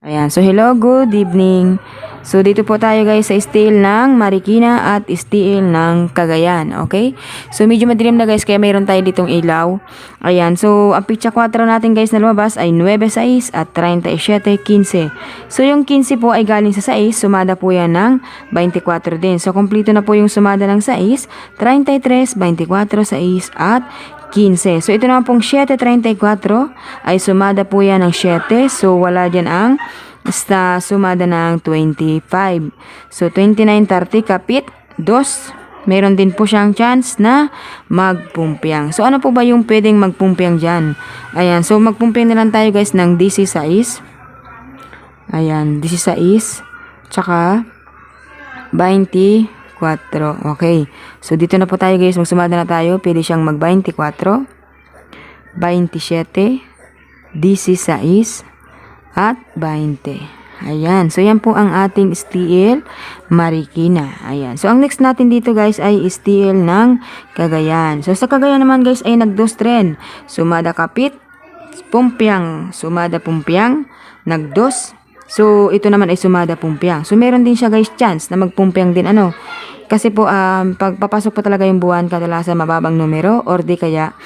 Ayan, so hello, good evening. So dito po tayo guys sa steel ng Marikina at steel ng Cagayan, okay? So medyo madilim na guys kaya mayroon tayo ditong ilaw. Ayan, so ang pitsa 4 natin guys na lumabas ay 9.6 at 37.15. So yung 15 po ay galing sa 6, sumada po yan ng 24 din. So kompleto na po yung sumada ng 6, 33, 24, 6 at 15. So, ito naman pong 7.34 ay sumada po yan ng 7. So, wala dyan ang sumada ng 25. So, 29.30 kapit 2. Meron din po siyang chance na magpumpiang. So, ano po ba yung pwedeng magpumpiang dyan? Ayan. So, magpumpiang na lang tayo guys ng 16. Ayan. 16. Tsaka 24. Okay. So, dito na po tayo guys. Magsumada na tayo. Pwede siyang mag-24, 27, 16, at 20. Ayan. So, yan po ang ating steel Marikina. Ayan. So, ang next natin dito guys ay steel ng Cagayan. So, sa Cagayan naman guys ay nag-2 trend. Sumada kapit, pumpiang, sumada pumpiang, nag-2. So, ito naman ay sumada pumpiang. So, meron din siya guys chance na magpumpiang din ano. Kasi po, pagpapasok po talaga yung buwan, kadalasan mababang numero or di kaya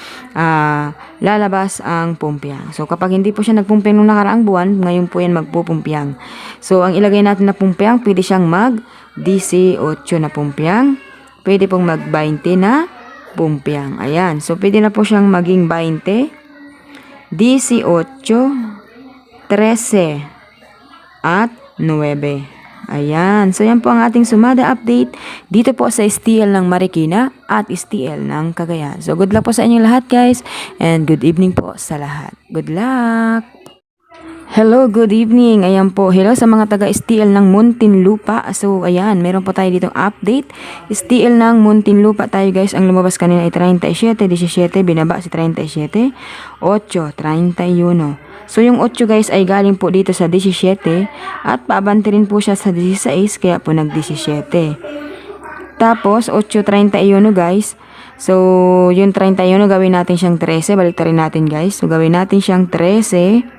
lalabas ang pumpiang. So, kapag hindi po siya nagpumpiang nung nakaraang buwan, ngayon po yan magpupumpiang. So, ang ilagay natin na pumpiang, pwede siyang mag-18 na pumpiang. Pwede pong mag-20 na pumpiang. Ayan. So, pwede na po siyang maging 20, 18, 13, at 9. Ayan. So, yan po ang ating sumada update dito po sa steel ng Marikina at steel ng Cagayan. So, good luck po sa inyong lahat guys and good evening po sa lahat. Good luck! Hello, good evening. Ayan po. Hello sa mga taga-steel ng Muntinlupa. So, ayan. Meron po tayo ditong update. Steel ng Muntinlupa tayo guys. Ang lumabas kanina ay 37, 17. Binaba si 37. 8, 31. So, yung 8 guys ay galing po dito sa 17 at paabante rin po siya sa 16 kaya po nag-17. Tapos, 8.31 guys. So, yung 31 gawin natin siyang 13. Balik rin natin guys. So, gawin natin siyang 13.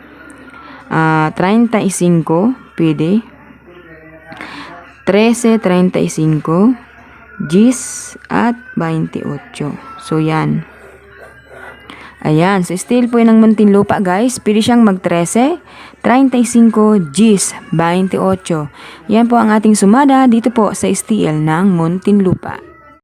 35. Pwede. 13, 35. 10 at 28. So, yan. Ayan, so steel po yun ng Muntinlupa guys. Pwede siyang mag-13, 35, 10, 28. Yan po ang ating sumada dito po sa steel ng Muntinlupa.